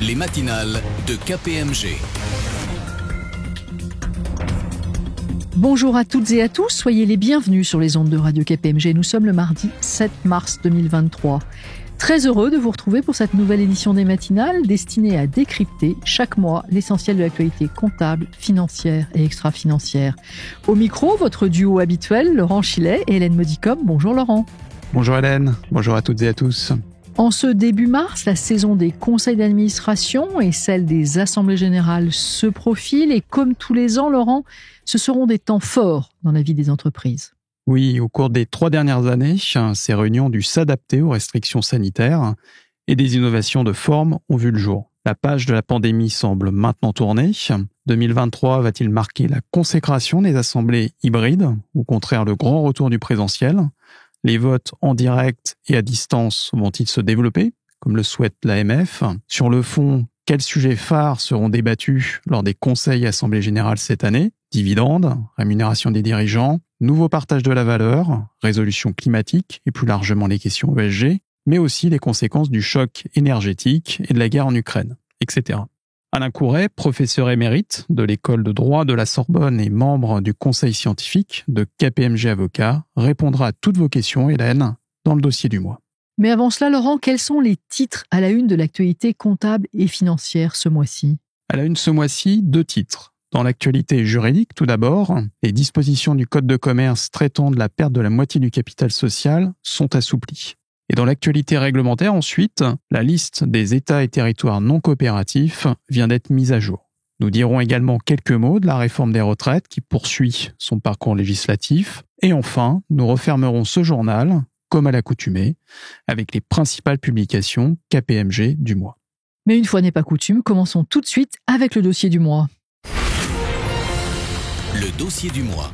Les matinales de KPMG. Bonjour à toutes et à tous, soyez les bienvenus sur les ondes de Radio KPMG. Nous sommes le mardi 7 mars 2023. Très heureux de vous retrouver pour cette nouvelle édition des matinales destinée à décrypter chaque mois l'essentiel de l'actualité comptable, financière et extra-financière. Au micro, votre duo habituel, Laurent Chilet et Hélène Modicom. Bonjour Laurent. Bonjour Hélène, bonjour à toutes et à tous. En ce début mars, la saison des conseils d'administration et celle des assemblées générales se profilent et comme tous les ans, Laurent, ce seront des temps forts dans la vie des entreprises. Oui, au cours des 3 dernières années, ces réunions ont dû s'adapter aux restrictions sanitaires et des innovations de forme ont vu le jour. La page de la pandémie semble maintenant tourner. 2023 va-t-il marquer la consécration des assemblées hybrides, ou au contraire le grand retour du présentiel ? Les votes en direct et à distance vont-ils se développer, comme le souhaite l'AMF ? Sur le fond, quels sujets phares seront débattus lors des conseils et assemblées générales cette année ? Dividendes, rémunération des dirigeants, nouveau partage de la valeur, résolution climatique et plus largement les questions ESG, mais aussi les conséquences du choc énergétique et de la guerre en Ukraine, etc. Alain Couret, professeur émérite de l'école de droit de la Sorbonne et membre du conseil scientifique de KPMG Avocats, répondra à toutes vos questions, Hélène, dans le dossier du mois. Mais avant cela, Laurent, quels sont les titres à la une de l'actualité comptable et financière ce mois-ci ? À la une ce mois-ci, 2 titres. Dans l'actualité juridique, tout d'abord, les dispositions du Code de commerce traitant de la perte de la moitié du capital social sont assouplies. Et dans l'actualité réglementaire, ensuite, la liste des États et territoires non coopératifs vient d'être mise à jour. Nous dirons également quelques mots de la réforme des retraites qui poursuit son parcours législatif. Et enfin, nous refermerons ce journal, comme à l'accoutumée, avec les principales publications KPMG du mois. Mais une fois n'est pas coutume, commençons tout de suite avec le dossier du mois. Le dossier du mois.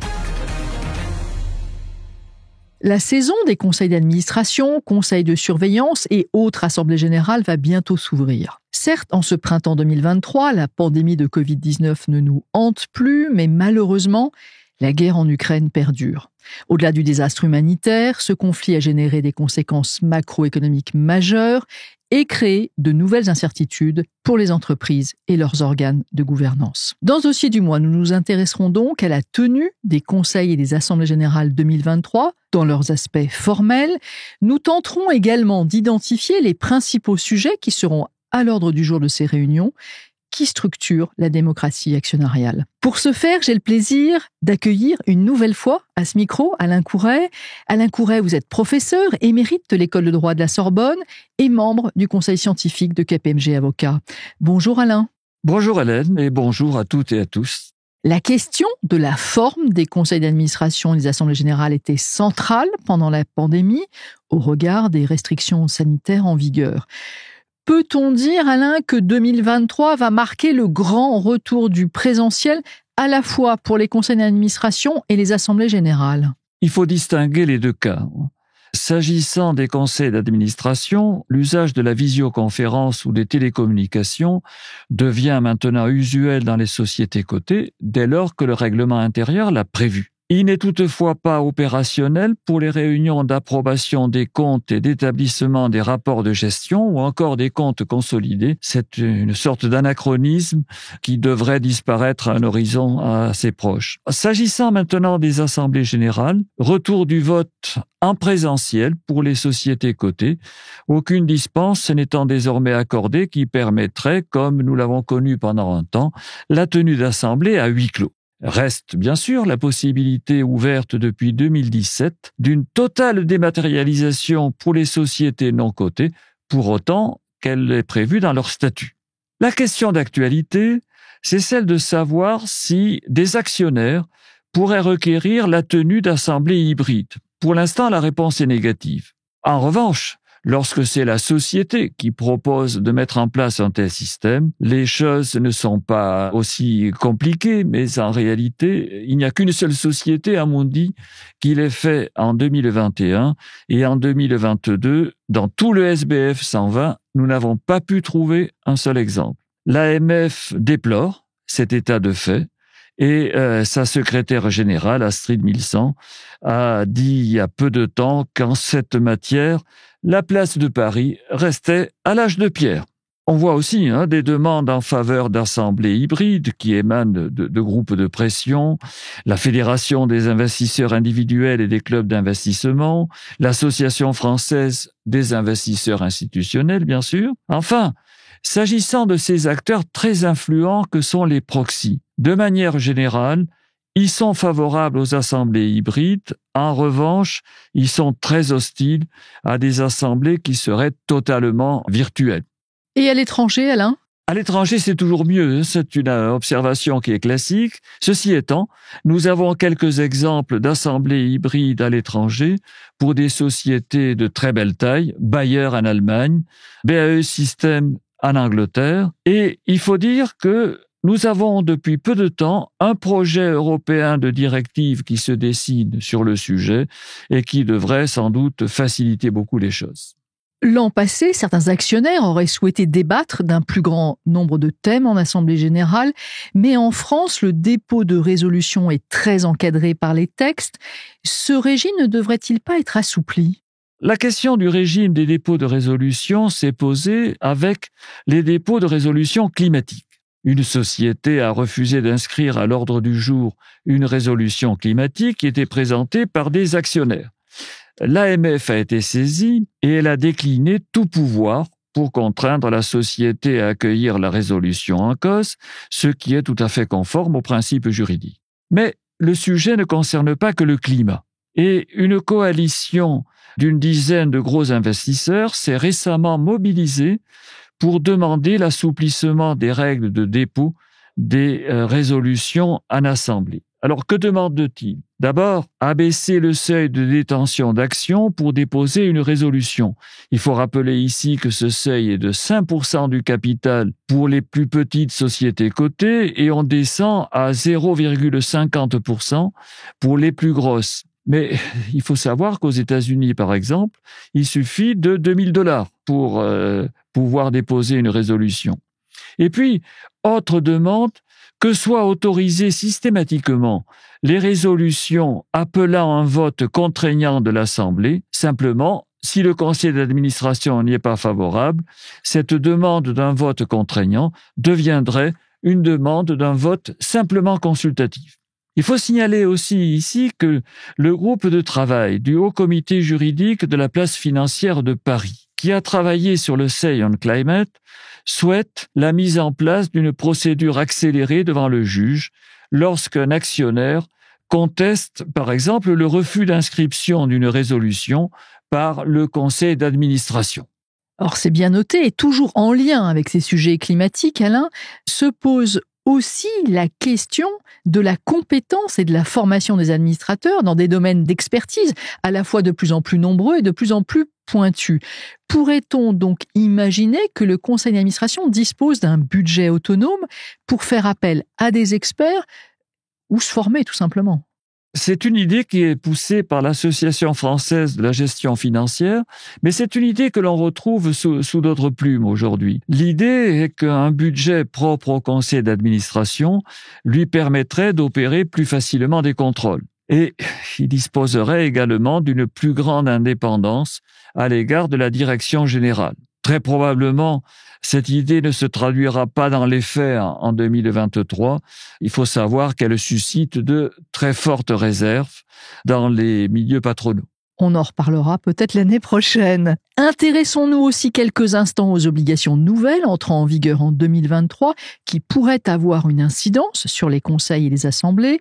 La saison des conseils d'administration, conseils de surveillance et autres assemblées générales va bientôt s'ouvrir. Certes, en ce printemps 2023, la pandémie de Covid-19 ne nous hante plus, mais malheureusement, la guerre en Ukraine perdure. Au-delà du désastre humanitaire, ce conflit a généré des conséquences macroéconomiques majeures et créé de nouvelles incertitudes pour les entreprises et leurs organes de gouvernance. Dans ce dossier du mois, nous nous intéresserons donc à la tenue des conseils et des assemblées générales 2023 dans leurs aspects formels. Nous tenterons également d'identifier les principaux sujets qui seront à l'ordre du jour de ces réunions qui structure la démocratie actionnariale. Pour ce faire, j'ai le plaisir d'accueillir une nouvelle fois à ce micro Alain Couret. Alain Couret, vous êtes professeur émérite de l'école de droit de la Sorbonne et membre du conseil scientifique de KPMG Avocats. Bonjour Alain. Bonjour Hélène et bonjour à toutes et à tous. La question de la forme des conseils d'administration et des assemblées générales était centrale pendant la pandémie au regard des restrictions sanitaires en vigueur. Peut-on dire, Alain, que 2023 va marquer le grand retour du présentiel à la fois pour les conseils d'administration et les assemblées générales ? Il faut distinguer les 2 cas. S'agissant des conseils d'administration, l'usage de la visioconférence ou des télécommunications devient maintenant usuel dans les sociétés cotées dès lors que le règlement intérieur l'a prévu. Il n'est toutefois pas opérationnel pour les réunions d'approbation des comptes et d'établissement des rapports de gestion ou encore des comptes consolidés. C'est une sorte d'anachronisme qui devrait disparaître à un horizon assez proche. S'agissant maintenant des assemblées générales, retour du vote en présentiel pour les sociétés cotées, aucune dispense n'étant désormais accordée qui permettrait, comme nous l'avons connu pendant un temps, la tenue d'assemblées à huis clos. Reste bien sûr la possibilité ouverte depuis 2017 d'une totale dématérialisation pour les sociétés non cotées, pour autant qu'elle est prévue dans leur statut. La question d'actualité, c'est celle de savoir si des actionnaires pourraient requérir la tenue d'assemblées hybrides. Pour l'instant, la réponse est négative. En revanche, lorsque c'est la société qui propose de mettre en place un tel système, les choses ne sont pas aussi compliquées, mais en réalité, il n'y a qu'une seule société, à mon dit, qui l'ait fait en 2021 et en 2022, dans tout le SBF 120, nous n'avons pas pu trouver un seul exemple. L'AMF déplore cet état de fait et sa secrétaire générale, Astrid Milsan, a dit il y a peu de temps qu'en cette matière, la place de Paris restait à l'âge de pierre. On voit aussi des demandes en faveur d'assemblées hybrides qui émanent de groupes de pression, la Fédération des investisseurs individuels et des clubs d'investissement, l'Association française des investisseurs institutionnels, bien sûr. Enfin, s'agissant de ces acteurs très influents que sont les proxys, de manière générale, ils sont favorables aux assemblées hybrides. En revanche, ils sont très hostiles à des assemblées qui seraient totalement virtuelles. Et à l'étranger, Alain ? À l'étranger, c'est toujours mieux. C'est une observation qui est classique. Ceci étant, nous avons quelques exemples d'assemblées hybrides à l'étranger pour des sociétés de très belle taille. Bayer en Allemagne, BAE Systems en Angleterre. Et il faut dire que nous avons depuis peu de temps un projet européen de directive qui se dessine sur le sujet et qui devrait sans doute faciliter beaucoup les choses. L'an passé, certains actionnaires auraient souhaité débattre d'un plus grand nombre de thèmes en Assemblée générale, mais en France, le dépôt de résolution est très encadré par les textes. Ce régime ne devrait-il pas être assoupli ? La question du régime des dépôts de résolution s'est posée avec les dépôts de résolution climatiques. Une société a refusé d'inscrire à l'ordre du jour une résolution climatique qui était présentée par des actionnaires. L'AMF a été saisie et elle a décliné tout pouvoir pour contraindre la société à accueillir la résolution en cause, ce qui est tout à fait conforme aux principes juridiques. Mais le sujet ne concerne pas que le climat. Et une coalition d'une dizaine de gros investisseurs s'est récemment mobilisée pour demander l'assouplissement des règles de dépôt des résolutions en assemblée. Alors, que demande-t-il ? D'abord, abaisser le seuil de détention d'actions pour déposer une résolution. Il faut rappeler ici que ce seuil est de 5% du capital pour les plus petites sociétés cotées et on descend à 0,50% pour les plus grosses. Mais il faut savoir qu'aux États-Unis, par exemple, il suffit de $2 000 pour pouvoir déposer une résolution. Et puis, autre demande, que soient autorisées systématiquement les résolutions appelant un vote contraignant de l'Assemblée. Simplement, si le conseil d'administration n'y est pas favorable, cette demande d'un vote contraignant deviendrait une demande d'un vote simplement consultatif. Il faut signaler aussi ici que le groupe de travail du Haut Comité juridique de la place financière de Paris, qui a travaillé sur le Say on Climate, souhaite la mise en place d'une procédure accélérée devant le juge lorsqu'un actionnaire conteste, par exemple, le refus d'inscription d'une résolution par le conseil d'administration. Or, c'est bien noté, et toujours en lien avec ces sujets climatiques, Alain, se pose aussi la question de la compétence et de la formation des administrateurs dans des domaines d'expertise à la fois de plus en plus nombreux et de plus en plus pointus. Pourrait-on donc imaginer que le conseil d'administration dispose d'un budget autonome pour faire appel à des experts ou se former tout simplement ? C'est une idée qui est poussée par l'Association française de la gestion financière, mais c'est une idée que l'on retrouve sous d'autres plumes aujourd'hui. L'idée est qu'un budget propre au conseil d'administration lui permettrait d'opérer plus facilement des contrôles. Et il disposerait également d'une plus grande indépendance à l'égard de la direction générale. Très probablement, cette idée ne se traduira pas dans les faits en 2023. Il faut savoir qu'elle suscite de très fortes réserves dans les milieux patronaux. On en reparlera peut-être l'année prochaine. Intéressons-nous aussi quelques instants aux obligations nouvelles entrant en vigueur en 2023 qui pourraient avoir une incidence sur les conseils et les assemblées.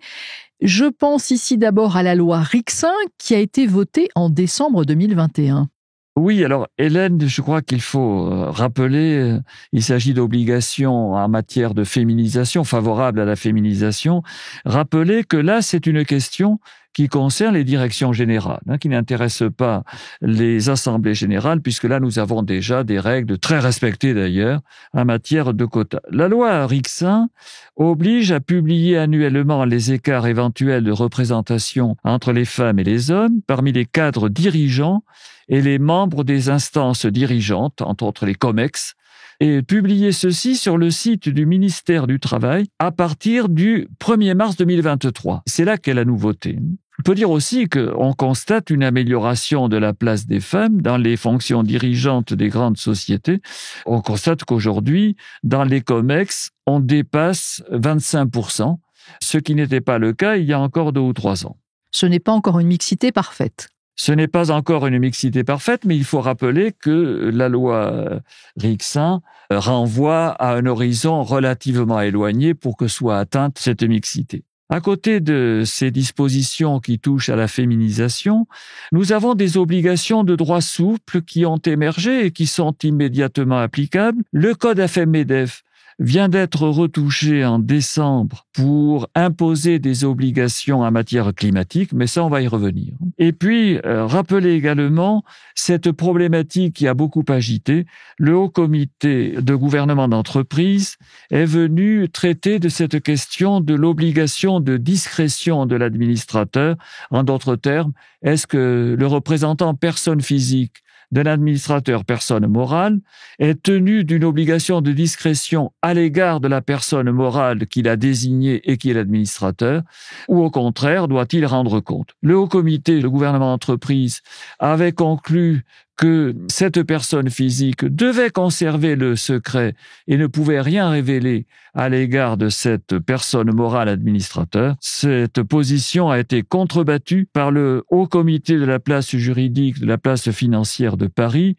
Je pense ici d'abord à la loi Rixain qui a été votée en décembre 2021. Oui, alors Hélène, je crois qu'il faut rappeler, il s'agit d'obligations en matière de féminisation, favorables à la féminisation. Rappeler que là, c'est une question qui concerne les directions générales, qui n'intéresse pas les assemblées générales, puisque là, nous avons déjà des règles très respectées d'ailleurs en matière de quotas. La loi Rixain oblige à publier annuellement les écarts éventuels de représentation entre les femmes et les hommes parmi les cadres dirigeants et les membres des instances dirigeantes, entre autres les COMEX, et publier ceci sur le site du ministère du Travail à partir du 1er mars 2023. C'est là qu'est la nouveauté. On peut dire aussi qu'on constate une amélioration de la place des femmes dans les fonctions dirigeantes des grandes sociétés. On constate qu'aujourd'hui, dans les COMEX, on dépasse 25%, ce qui n'était pas le cas il y a encore 2 ou 3 ans. Ce n'est pas encore une mixité parfaite. Ce n'est pas encore une mixité parfaite, mais il faut rappeler que la loi Rixain renvoie à un horizon relativement éloigné pour que soit atteinte cette mixité. À côté de ces dispositions qui touchent à la féminisation, nous avons des obligations de droit souple qui ont émergé et qui sont immédiatement applicables. Le Code AFEP-MEDEF vient d'être retouché en décembre pour imposer des obligations en matière climatique, mais ça, on va y revenir. Et puis, rappeler également cette problématique qui a beaucoup agité. Le Haut Comité de gouvernement d'entreprise est venu traiter de cette question de l'obligation de discrétion de l'administrateur. En d'autres termes, est-ce que le représentant personne physique d'un administrateur personne morale est tenu d'une obligation de discrétion à l'égard de la personne morale qu'il a désignée et qui est l'administrateur, ou au contraire, doit-il rendre compte? Le Haut Comité, le gouvernement d'entreprise, avait conclu que cette personne physique devait conserver le secret et ne pouvait rien révéler à l'égard de cette personne morale administrateur. Cette position a été contrebattue par le Haut Comité de la place juridique, de la place financière de Paris,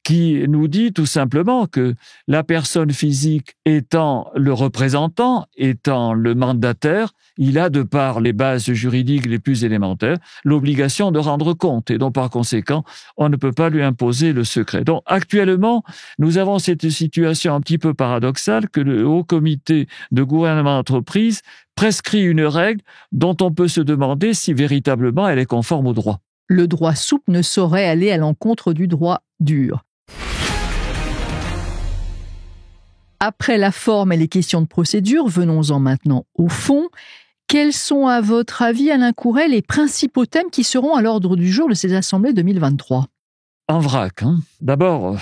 qui nous dit tout simplement que la personne physique étant le représentant, étant le mandataire, il a, de par les bases juridiques les plus élémentaires, l'obligation de rendre compte. Et donc, par conséquent, on ne peut pas lui imposer le secret. Donc, actuellement, nous avons cette situation un petit peu paradoxale que le Haut Comité de gouvernement d'entreprise prescrit une règle dont on peut se demander si véritablement elle est conforme au droit. Le droit souple ne saurait aller à l'encontre du droit dur. Après la forme et les questions de procédure, venons-en maintenant au fond. Quels sont, à votre avis, Alain Couret, les principaux thèmes qui seront à l'ordre du jour de ces assemblées 2023 ? En vrac, D'abord,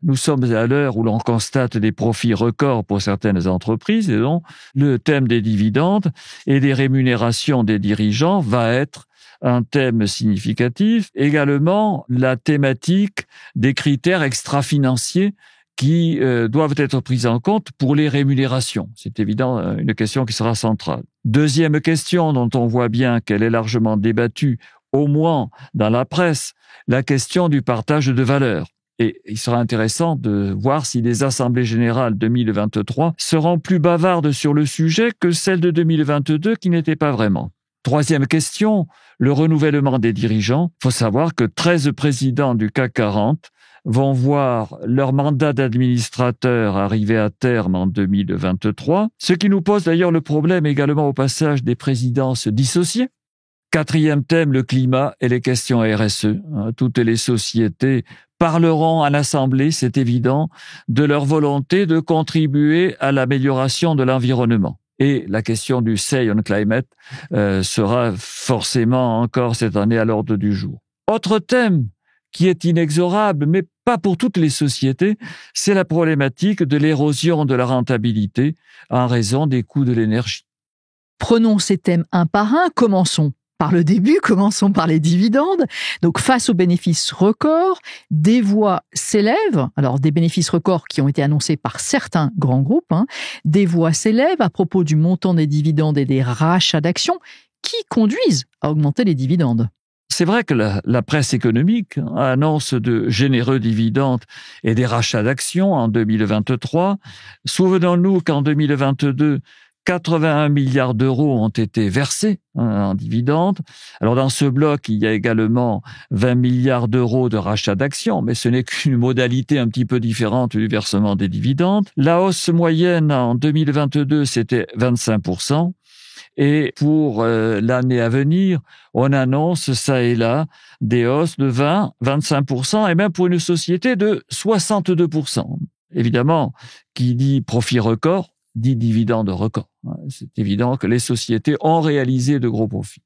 nous sommes à l'heure où l'on constate des profits records pour certaines entreprises, et donc le thème des dividendes et des rémunérations des dirigeants va être un thème significatif. Également, la thématique des critères extra-financiers qui doivent être pris en compte pour les rémunérations. C'est évident, une question qui sera centrale. Deuxième question dont on voit bien qu'elle est largement débattue, au moins dans la presse, la question du partage de valeur. Et il sera intéressant de voir si les assemblées générales 2023 seront plus bavardes sur le sujet que celles de 2022 qui n'étaient pas vraiment. Troisième question, le renouvellement des dirigeants. Il faut savoir que 13 présidents du CAC 40 vont voir leur mandat d'administrateur arriver à terme en 2023, ce qui nous pose d'ailleurs le problème également au passage des présidences dissociées. Quatrième thème, le climat et les questions RSE. Toutes les sociétés parleront à l'Assemblée, c'est évident, de leur volonté de contribuer à l'amélioration de l'environnement. Et la question du Say on Climate sera forcément encore cette année à l'ordre du jour. Autre thème qui est inexorable, mais pas pour toutes les sociétés, c'est la problématique de l'érosion de la rentabilité en raison des coûts de l'énergie. Prenons ces thèmes un par un, commençons par le début, commençons par les dividendes. Donc, face aux bénéfices records, des voix s'élèvent, alors des bénéfices records qui ont été annoncés par certains grands groupes, des voix s'élèvent à propos du montant des dividendes et des rachats d'actions qui conduisent à augmenter les dividendes. C'est vrai que la presse économique annonce de généreux dividendes et des rachats d'actions en 2023. Souvenons-nous qu'en 2022, 81 milliards d'euros ont été versés en dividendes. Alors dans ce bloc, il y a également 20 milliards d'euros de rachat d'actions, mais ce n'est qu'une modalité un petit peu différente du versement des dividendes. La hausse moyenne en 2022, c'était 25%. Et pour l'année à venir, on annonce ça et là des hausses de 20, 25% et même pour une société de 62%. Évidemment, qui dit profit record, dit dividende record. C'est évident que les sociétés ont réalisé de gros profits.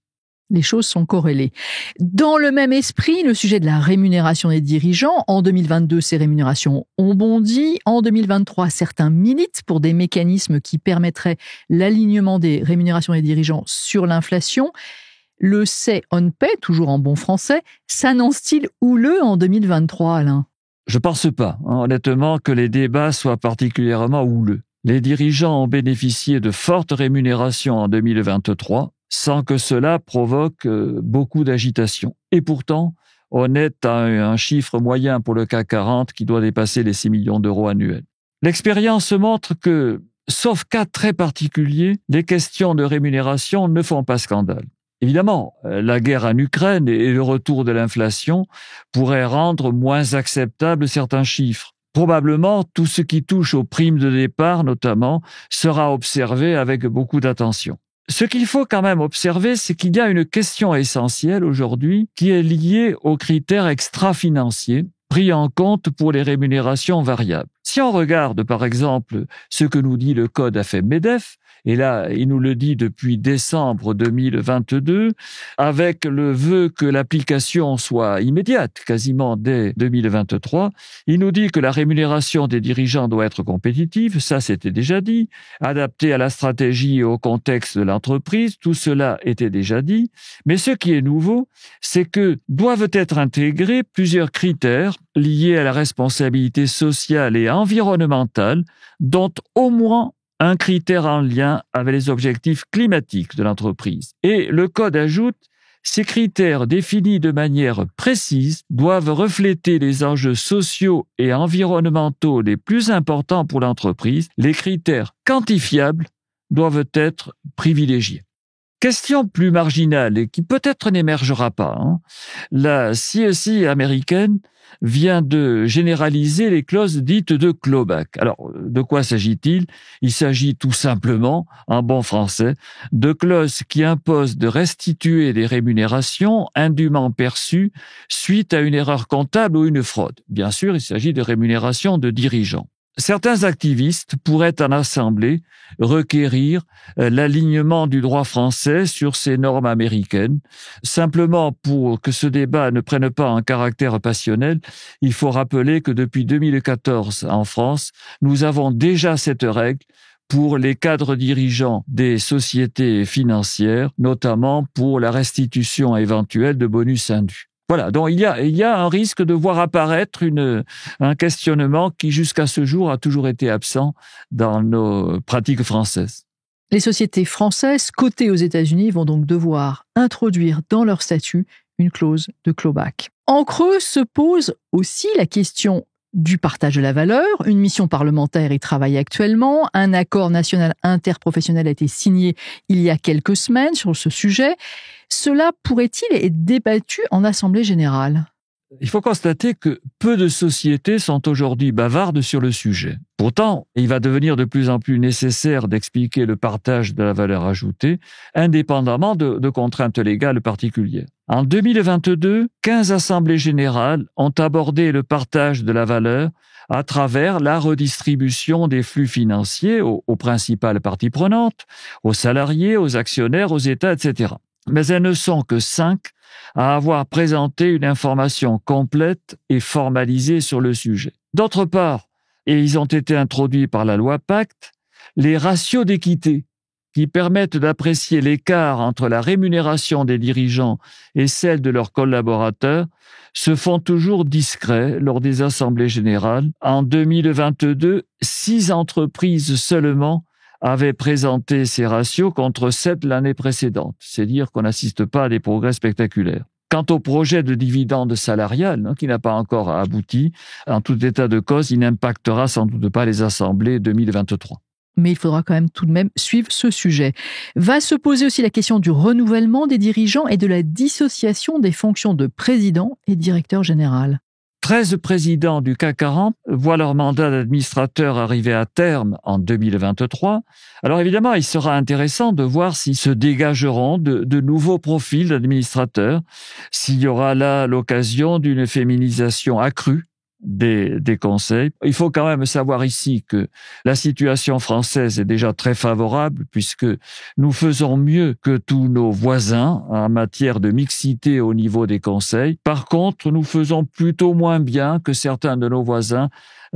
Les choses sont corrélées. Dans le même esprit, le sujet de la rémunération des dirigeants. En 2022, ces rémunérations ont bondi. En 2023, certains militent pour des mécanismes qui permettraient l'alignement des rémunérations des dirigeants sur l'inflation. Le say on pay, toujours en bon français, s'annonce-t-il houleux en 2023, Alain ? Je pense pas, honnêtement, que les débats soient particulièrement houleux. Les dirigeants ont bénéficié de fortes rémunérations en 2023, sans que cela provoque beaucoup d'agitation. Et pourtant, on est à un chiffre moyen pour le CAC 40 qui doit dépasser les 6 millions d'euros annuels. L'expérience montre que, sauf cas très particuliers, les questions de rémunération ne font pas scandale. Évidemment, la guerre en Ukraine et le retour de l'inflation pourraient rendre moins acceptables certains chiffres. Probablement, tout ce qui touche aux primes de départ, notamment, sera observé avec beaucoup d'attention. Ce qu'il faut quand même observer, c'est qu'il y a une question essentielle aujourd'hui qui est liée aux critères extra-financiers pris en compte pour les rémunérations variables. Si on regarde, par exemple, ce que nous dit le code AFEP-MEDEF, et là, il nous le dit depuis décembre 2022, avec le vœu que l'application soit immédiate, quasiment dès 2023. Il nous dit que la rémunération des dirigeants doit être compétitive, ça c'était déjà dit, adaptée à la stratégie et au contexte de l'entreprise, tout cela était déjà dit. Mais ce qui est nouveau, c'est que doivent être intégrés plusieurs critères liés à la responsabilité sociale et environnementale, dont au moins un critère en lien avec les objectifs climatiques de l'entreprise. Et le code ajoute, ces critères définis de manière précise doivent refléter les enjeux sociaux et environnementaux les plus importants pour l'entreprise. Les critères quantifiables doivent être privilégiés. Question plus marginale et qui peut-être n'émergera pas. La CSI américaine vient de généraliser les clauses dites de clawback. Alors, de quoi s'agit-il ? Il s'agit tout simplement, en bon français, de clauses qui imposent de restituer des rémunérations indûment perçues suite à une erreur comptable ou une fraude. Bien sûr, il s'agit de rémunérations de dirigeants. Certains activistes pourraient en assemblée requérir l'alignement du droit français sur ces normes américaines. Simplement, pour que ce débat ne prenne pas un caractère passionnel, il faut rappeler que depuis 2014 en France, nous avons déjà cette règle pour les cadres dirigeants des sociétés financières, notamment pour la restitution éventuelle de bonus indus. Voilà, donc il y a un risque de voir apparaître un questionnement qui jusqu'à ce jour a toujours été absent dans nos pratiques françaises. Les sociétés françaises cotées aux États-Unis vont donc devoir introduire dans leur statut une clause de clawback. En creux se pose aussi la question du partage de la valeur. Une mission parlementaire y travaille actuellement. Un accord national interprofessionnel a été signé il y a quelques semaines sur ce sujet. Cela pourrait-il être débattu en Assemblée générale ? Il faut constater que peu de sociétés sont aujourd'hui bavardes sur le sujet. Pourtant, il va devenir de plus en plus nécessaire d'expliquer le partage de la valeur ajoutée, indépendamment de contraintes légales particulières. En 2022, 15 assemblées générales ont abordé le partage de la valeur à travers la redistribution des flux financiers aux principales parties prenantes, aux salariés, aux actionnaires, aux États, etc. Mais elles ne sont que 5 à avoir présenté une information complète et formalisée sur le sujet. D'autre part, et ils ont été introduits par la loi Pacte, les ratios d'équité qui permettent d'apprécier l'écart entre la rémunération des dirigeants et celle de leurs collaborateurs se font toujours discrets lors des assemblées générales. En 2022, 6 entreprises seulement avaient présenté ces ratios contre 7 l'année précédente. C'est dire qu'on n'assiste pas à des progrès spectaculaires. Quant au projet de dividende salarial, qui n'a pas encore abouti, en tout état de cause, il n'impactera sans doute pas les assemblées 2023. Mais il faudra quand même tout de même suivre ce sujet. Va se poser aussi la question du renouvellement des dirigeants et de la dissociation des fonctions de président et directeur général. 13 présidents du CAC 40 voient leur mandat d'administrateur arriver à terme en 2023. Alors évidemment, il sera intéressant de voir s'ils se dégageront de nouveaux profils d'administrateurs, s'il y aura là l'occasion d'une féminisation accrue des conseils. Il faut quand même savoir ici que la situation française est déjà très favorable puisque nous faisons mieux que tous nos voisins en matière de mixité au niveau des conseils. Par contre, nous faisons plutôt moins bien que certains de nos voisins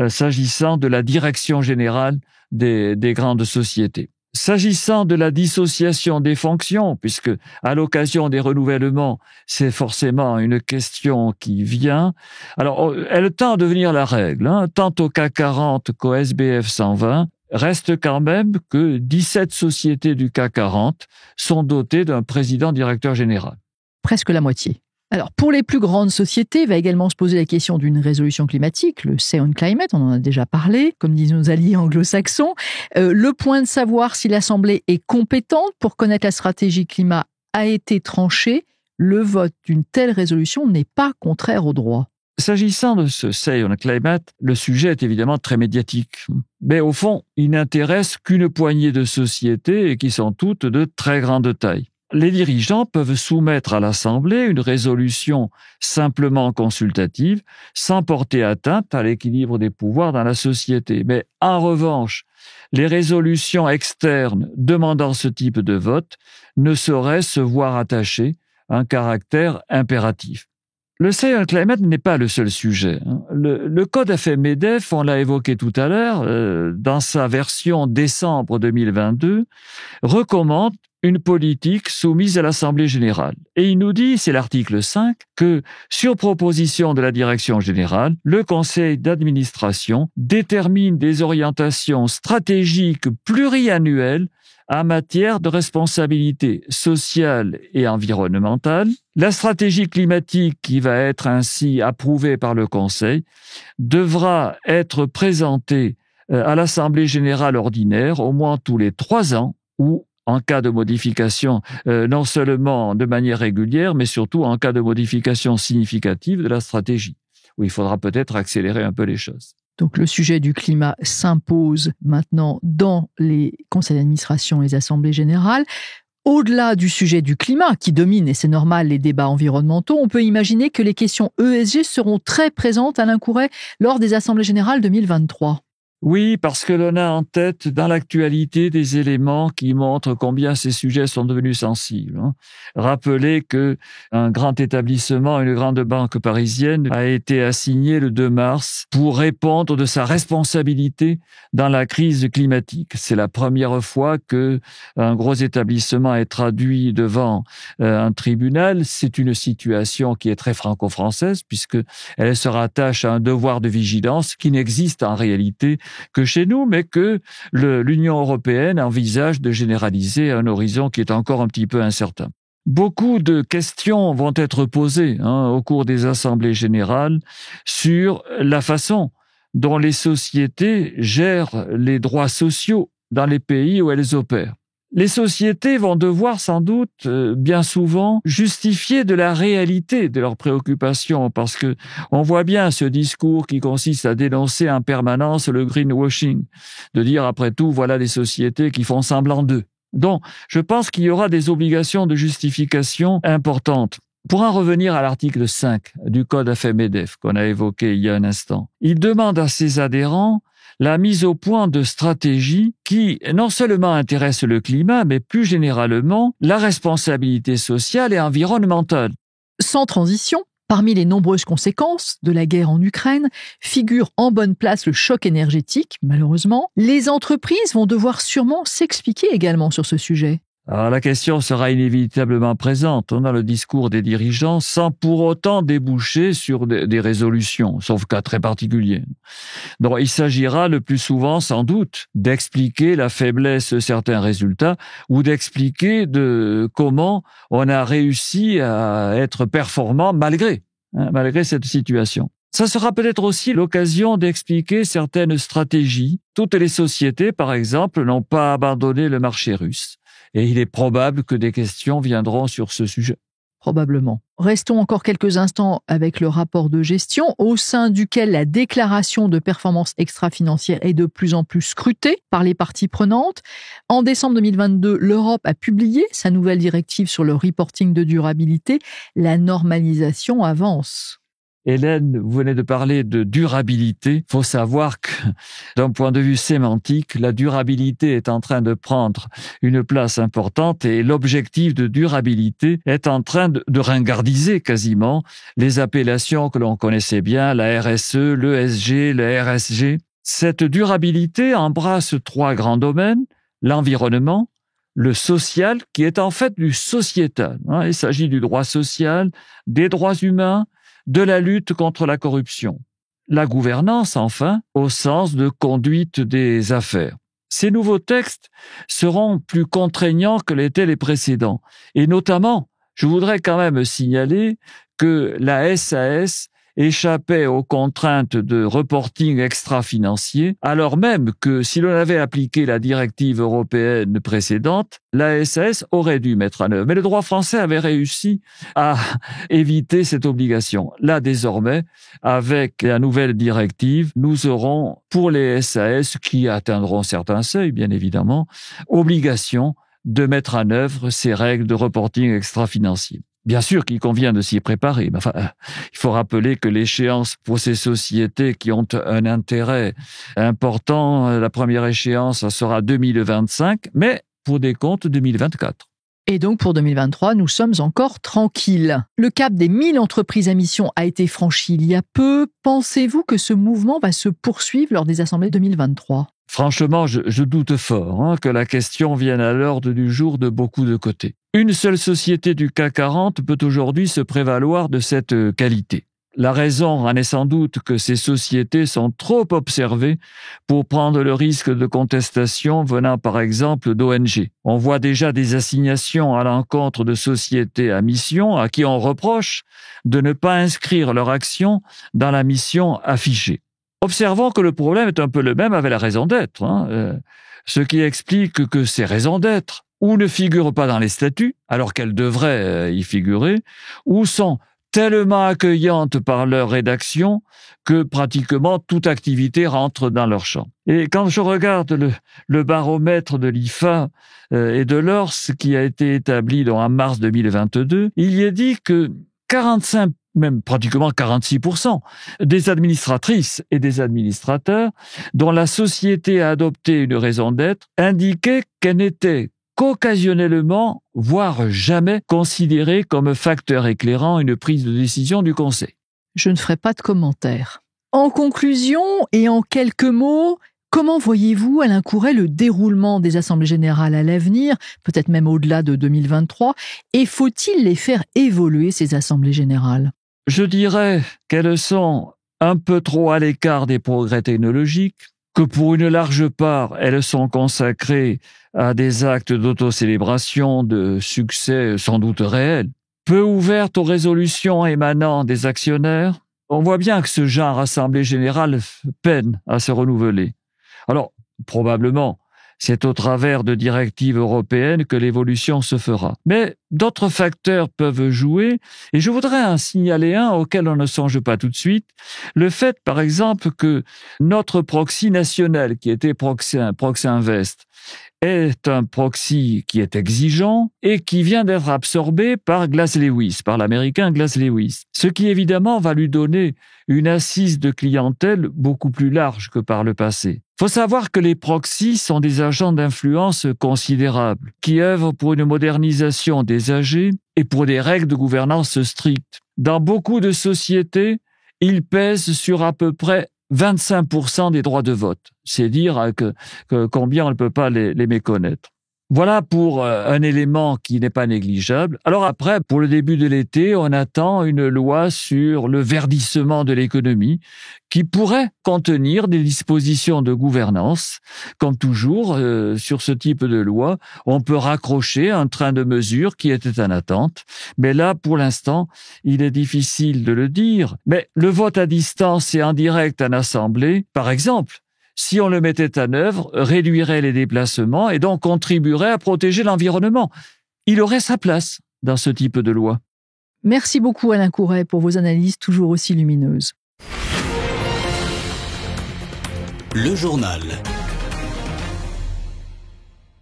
s'agissant de la direction générale des grandes sociétés. S'agissant de la dissociation des fonctions, puisque à l'occasion des renouvellements, c'est forcément une question qui vient. Alors, elle tend à devenir la règle, tant au CAC 40 qu'au SBF 120. Reste quand même que 17 sociétés du CAC 40 sont dotées d'un président-directeur général. Presque la moitié. Alors, pour les plus grandes sociétés, va également se poser la question d'une résolution climatique, le Say on Climate, on en a déjà parlé, comme disent nos alliés anglo-saxons. Le point de savoir si l'Assemblée est compétente pour connaître la stratégie climat a été tranché. Le vote d'une telle résolution n'est pas contraire au droit. S'agissant de ce Say on Climate, le sujet est évidemment très médiatique. Mais au fond, il n'intéresse qu'une poignée de sociétés et qui sont toutes de très grande taille. Les dirigeants peuvent soumettre à l'Assemblée une résolution simplement consultative, sans porter atteinte à l'équilibre des pouvoirs dans la société. Mais en revanche, les résolutions externes demandant ce type de vote ne sauraient se voir attacher un caractère impératif. Le Say on Climate n'est pas le seul sujet. Le code AFEP-MEDEF, on l'a évoqué tout à l'heure, dans sa version décembre 2022, recommande une politique soumise à l'Assemblée générale. Et il nous dit, c'est l'article 5, que sur proposition de la direction générale, le conseil d'administration détermine des orientations stratégiques pluriannuelles en matière de responsabilité sociale et environnementale. La stratégie climatique qui va être ainsi approuvée par le Conseil devra être présentée à l'Assemblée générale ordinaire au moins tous les 3 ans ou en cas de modification, non seulement de manière régulière, mais surtout en cas de modification significative de la stratégie, où il faudra peut-être accélérer un peu les choses. Donc le sujet du climat s'impose maintenant dans les conseils d'administration et les assemblées générales. Au-delà du sujet du climat qui domine, et c'est normal, les débats environnementaux, on peut imaginer que les questions ESG seront très présentes, Alain Couret, lors des assemblées générales 2023. Oui, parce que l'on a en tête dans l'actualité des éléments qui montrent combien ces sujets sont devenus sensibles. Rappelez que un grand établissement, une grande banque parisienne, a été assigné le 2 mars pour répondre de sa responsabilité dans la crise climatique. C'est la première fois que un gros établissement est traduit devant un tribunal. C'est une situation qui est très franco-française puisque elle se rattache à un devoir de vigilance qui n'existe en réalité que chez nous, mais que l'Union européenne envisage de généraliser à un horizon qui est encore un petit peu incertain. Beaucoup de questions vont être posées au cours des assemblées générales sur la façon dont les sociétés gèrent les droits sociaux dans les pays où elles opèrent. Les sociétés vont devoir sans doute bien souvent justifier de la réalité de leurs préoccupations parce que on voit bien ce discours qui consiste à dénoncer en permanence le greenwashing, de dire après tout voilà des sociétés qui font semblant d'eux. Donc je pense qu'il y aura des obligations de justification importantes. Pour en revenir à l'article 5 du code AFEP-MEDEF qu'on a évoqué il y a un instant, il demande à ses adhérents la mise au point de stratégies qui non seulement intéressent le climat, mais plus généralement la responsabilité sociale et environnementale. Sans transition, parmi les nombreuses conséquences de la guerre en Ukraine, figure en bonne place le choc énergétique, malheureusement. Les entreprises vont devoir sûrement s'expliquer également sur ce sujet. Alors la question sera inévitablement présente dans le discours des dirigeants sans pour autant déboucher sur des résolutions, sauf cas très particuliers. Donc il s'agira le plus souvent sans doute d'expliquer la faiblesse de certains résultats ou d'expliquer comment on a réussi à être performant malgré cette situation. Ça sera peut-être aussi l'occasion d'expliquer certaines stratégies. Toutes les sociétés, par exemple, n'ont pas abandonné le marché russe. Et il est probable que des questions viendront sur ce sujet. Probablement. Restons encore quelques instants avec le rapport de gestion, au sein duquel la déclaration de performance extra-financière est de plus en plus scrutée par les parties prenantes. En décembre 2022, l'Europe a publié sa nouvelle directive sur le reporting de durabilité. La normalisation avance. Hélène, vous venez de parler de durabilité. Il faut savoir que, d'un point de vue sémantique, la durabilité est en train de prendre une place importante et l'objectif de durabilité est en train de ringardiser quasiment les appellations que l'on connaissait bien, la RSE, l'ESG, le RSG. Cette durabilité embrasse 3 grands domaines. l'environnement, le social, qui est en fait du sociétal. Il s'agit du droit social, des droits humains, de la lutte contre la corruption. La gouvernance, enfin, au sens de conduite des affaires. Ces nouveaux textes seront plus contraignants que l'étaient les précédents. Et notamment, je voudrais quand même signaler que la SAS échappait aux contraintes de reporting extra-financier, alors même que si l'on avait appliqué la directive européenne précédente, la SAS aurait dû mettre en œuvre. Mais le droit français avait réussi à éviter cette obligation. Là, désormais, avec la nouvelle directive, nous aurons, pour les SAS qui atteindront certains seuils, bien évidemment, obligation de mettre en œuvre ces règles de reporting extra-financier. Bien sûr qu'il convient de s'y préparer. Mais enfin, il faut rappeler que l'échéance pour ces sociétés qui ont un intérêt important, la première échéance sera 2025, mais pour des comptes 2024. Et donc pour 2023, nous sommes encore tranquilles. Le cap des 1000 entreprises à mission a été franchi il y a peu. Pensez-vous que ce mouvement va se poursuivre lors des assemblées 2023 ? Franchement, je doute fort que la question vienne à l'ordre du jour de beaucoup de côtés. Une seule société du CAC 40 peut aujourd'hui se prévaloir de cette qualité. La raison en est sans doute que ces sociétés sont trop observées pour prendre le risque de contestation venant par exemple d'ONG. On voit déjà des assignations à l'encontre de sociétés à mission à qui on reproche de ne pas inscrire leur action dans la mission affichée. Observons que le problème est un peu le même avec la raison d'être, ce qui explique que ces raisons d'être ou ne figurent pas dans les statuts, alors qu'elles devraient y figurer, ou sont tellement accueillantes par leur rédaction que pratiquement toute activité rentre dans leur champ. Et quand je regarde le baromètre de l'IFA et de l'ORS qui a été établi en mars 2022, il y est dit que 45, même pratiquement 46% des administratrices et des administrateurs dont la société a adopté une raison d'être indiquaient qu'elle n'était qu'occasionnellement, voire jamais, considérée comme facteur éclairant une prise de décision du Conseil. Je ne ferai pas de commentaires. En conclusion, et en quelques mots, comment voyez-vous, Alain Couret, le déroulement des assemblées générales à l'avenir, peut-être même au-delà de 2023, et faut-il les faire évoluer, ces assemblées générales ? Je dirais qu'elles sont un peu trop à l'écart des progrès technologiques, que pour une large part, elles sont consacrées à des actes d'autocélébration de succès sans doute réels, peu ouvertes aux résolutions émanant des actionnaires. On voit bien que ce genre d'assemblée générale peine à se renouveler. Alors, probablement, c'est au travers de directives européennes que l'évolution se fera. Mais d'autres facteurs peuvent jouer, et je voudrais en signaler un auquel on ne songe pas tout de suite. Le fait, par exemple, que notre proxy national, qui était Proxy Invest, est un proxy qui est exigeant et qui vient d'être absorbé par Glass Lewis, par l'américain Glass Lewis. Ce qui évidemment va lui donner une assise de clientèle beaucoup plus large que par le passé. Il faut savoir que les proxys sont des agents d'influence considérables qui œuvrent pour une modernisation des AG et pour des règles de gouvernance strictes. Dans beaucoup de sociétés, ils pèsent sur à peu près 25% des droits de vote. C'est dire que combien on ne peut pas les méconnaître. Voilà pour un élément qui n'est pas négligeable. Alors après, pour le début de l'été, on attend une loi sur le verdissement de l'économie qui pourrait contenir des dispositions de gouvernance. Comme toujours, sur ce type de loi, on peut raccrocher un train de mesures qui était en attente. Mais là, pour l'instant, il est difficile de le dire. Mais le vote à distance et en direct en assemblée, par exemple, si on le mettait en œuvre, réduirait les déplacements et donc contribuerait à protéger l'environnement. Il aurait sa place dans ce type de loi. Merci beaucoup Alain Couret pour vos analyses toujours aussi lumineuses. Le journal.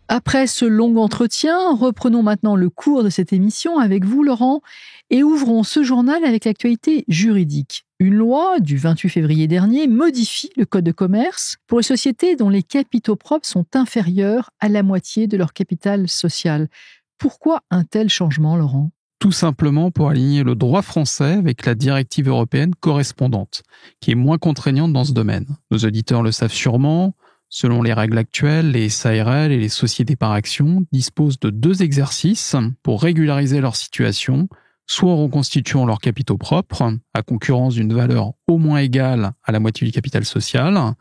Après ce long entretien, reprenons maintenant le cours de cette émission avec vous, Laurent, et ouvrons ce journal avec l'actualité juridique. Une loi du 28 février dernier modifie le code de commerce pour les sociétés dont les capitaux propres sont inférieurs à la moitié de leur capital social. Pourquoi un tel changement, Laurent ? Tout simplement pour aligner le droit français avec la directive européenne correspondante, qui est moins contraignante dans ce domaine. Nos auditeurs le savent sûrement, Selon les règles actuelles, les SARL et les sociétés par action disposent de 2 exercices pour régulariser leur situation, soit en reconstituant leurs capitaux propres, à concurrence d'une valeur au moins égale à la moitié du capital social,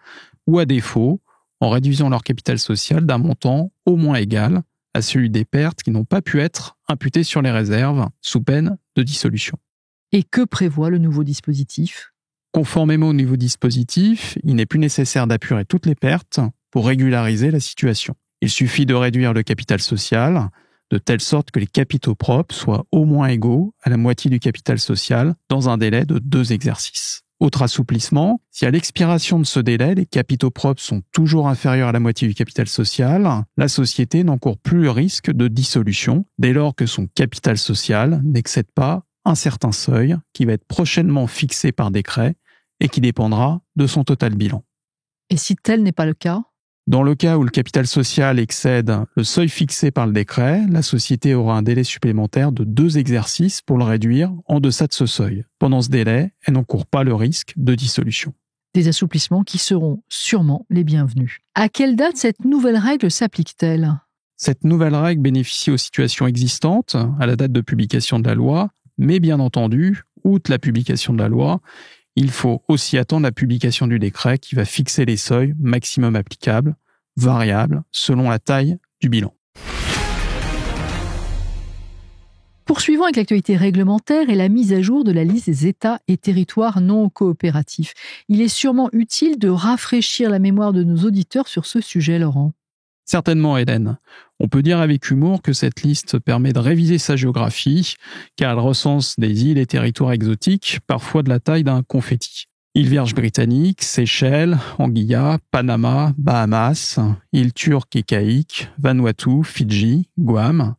ou à défaut, en réduisant leur capital social d'un montant au moins égal à celui des pertes qui n'ont pas pu être imputées sur les réserves, sous peine de dissolution. Et que prévoit le nouveau dispositif ? Conformément au nouveau dispositif, il n'est plus nécessaire d'apurer toutes les pertes pour régulariser la situation. Il suffit de réduire le capital social de telle sorte que les capitaux propres soient au moins égaux à la moitié du capital social dans un délai de 2 exercices. Autre assouplissement, si à l'expiration de ce délai, les capitaux propres sont toujours inférieurs à la moitié du capital social, la société n'encourt plus le risque de dissolution dès lors que son capital social n'excède pas un certain seuil qui va être prochainement fixé par décret et qui dépendra de son total bilan. Et si tel n'est pas le cas ? Dans le cas où le capital social excède le seuil fixé par le décret, la société aura un délai supplémentaire de 2 exercices pour le réduire en deçà de ce seuil. Pendant ce délai, elle n'encourt pas le risque de dissolution. Des assouplissements qui seront sûrement les bienvenus. À quelle date cette nouvelle règle s'applique-t-elle ? Cette nouvelle règle bénéficie aux situations existantes à la date de publication de la loi, mais bien entendu, outre la publication de la loi, il faut aussi attendre la publication du décret qui va fixer les seuils maximum applicables, variables selon la taille du bilan. Poursuivons avec l'actualité réglementaire et la mise à jour de la liste des États et territoires non coopératifs. Il est sûrement utile de rafraîchir la mémoire de nos auditeurs sur ce sujet, Laurent. Certainement, Hélène. On peut dire avec humour que cette liste permet de réviser sa géographie, car elle recense des îles et territoires exotiques, parfois de la taille d'un confetti. Îles Vierges britanniques, Seychelles, Anguilla, Panama, Bahamas, îles turques et caïques, Vanuatu, Fidji, Guam,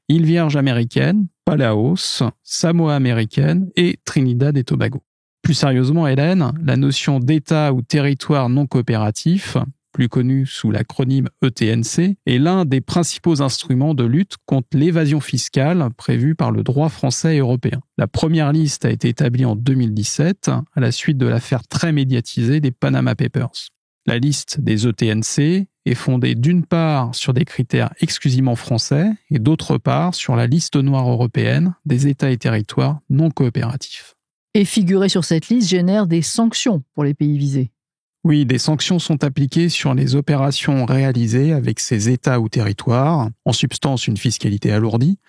îles Vierges américaines, Palaos, Samoa américaine et Trinidad et Tobago. Plus sérieusement, Hélène, la notion d'État ou territoire non coopératif, plus connu sous l'acronyme ETNC, est l'un des principaux instruments de lutte contre l'évasion fiscale prévue par le droit français et européen. La première liste a été établie en 2017 à la suite de l'affaire très médiatisée des Panama Papers. La liste des ETNC est fondée d'une part sur des critères exclusivement français et d'autre part sur la liste noire européenne des États et territoires non coopératifs. Et figurer sur cette liste génère des sanctions pour les pays visés. Oui, des sanctions sont appliquées sur les opérations réalisées avec ces États ou territoires, en substance une fiscalité alourdie,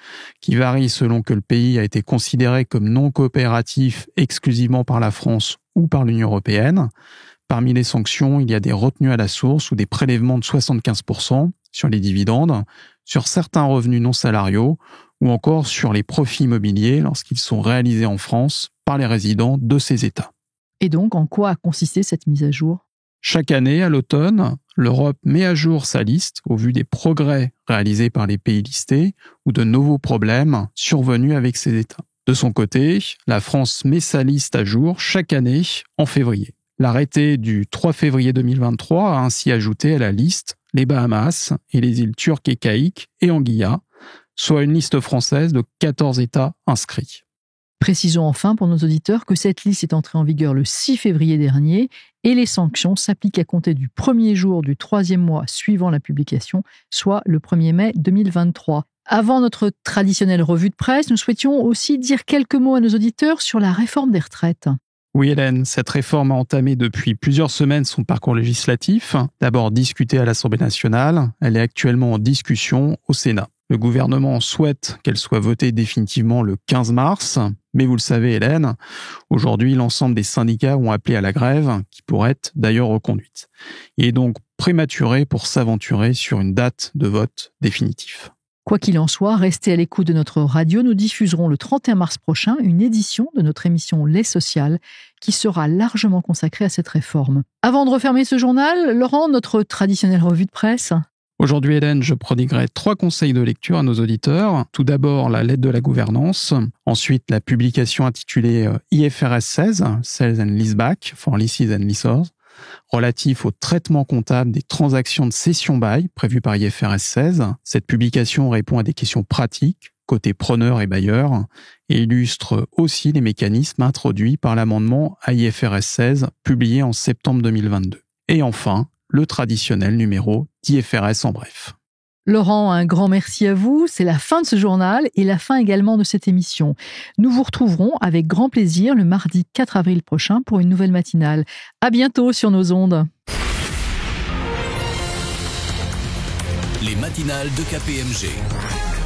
qui varie selon que le pays a été considéré comme non coopératif exclusivement par la France ou par l'Union européenne. Parmi les sanctions, il y a des retenues à la source ou des prélèvements de 75% sur les dividendes, sur certains revenus non salariaux ou encore sur les profits immobiliers lorsqu'ils sont réalisés en France par les résidents de ces États. Et donc, en quoi a consisté cette mise à jour ? Chaque année, à l'automne, l'Europe met à jour sa liste au vu des progrès réalisés par les pays listés ou de nouveaux problèmes survenus avec ces États. De son côté, la France met sa liste à jour chaque année en février. L'arrêté du 3 février 2023 a ainsi ajouté à la liste les Bahamas et les îles turques et caïques et Anguilla, soit une liste française de 14 États inscrits. Précisons enfin pour nos auditeurs que cette liste est entrée en vigueur le 6 février dernier et les sanctions s'appliquent à compter du premier jour du 3e mois suivant la publication, soit le 1er mai 2023. Avant notre traditionnelle revue de presse, nous souhaitions aussi dire quelques mots à nos auditeurs sur la réforme des retraites. Oui, Hélène, cette réforme a entamé depuis plusieurs semaines son parcours législatif. D'abord discutée à l'Assemblée nationale, elle est actuellement en discussion au Sénat. Le gouvernement souhaite qu'elle soit votée définitivement le 15 mars, mais vous le savez Hélène, aujourd'hui l'ensemble des syndicats ont appelé à la grève, qui pourrait être d'ailleurs reconduite. Il est donc prématuré pour s'aventurer sur une date de vote définitif. Quoi qu'il en soit, restez à l'écoute de notre radio. Nous diffuserons le 31 mars prochain une édition de notre émission Les Sociales qui sera largement consacrée à cette réforme. Avant de refermer ce journal, Laurent, notre traditionnelle revue de presse. Aujourd'hui, Hélène, je prodiguerai 3 conseils de lecture à nos auditeurs. Tout d'abord, la lettre de la gouvernance. Ensuite, la publication intitulée IFRS 16, Sales and Leaseback for Leases and Lessors, relatif au traitement comptable des transactions de cession-bail prévues par IFRS 16. Cette publication répond à des questions pratiques, côté preneur et bailleur, et illustre aussi les mécanismes introduits par l'amendement à IFRS 16, publié en septembre 2022. Et enfin, le traditionnel numéro d'IFRS en bref. Laurent, un grand merci à vous. C'est la fin de ce journal et la fin également de cette émission. Nous vous retrouverons avec grand plaisir le mardi 4 avril prochain pour une nouvelle matinale. À bientôt sur nos ondes. Les matinales de KPMG.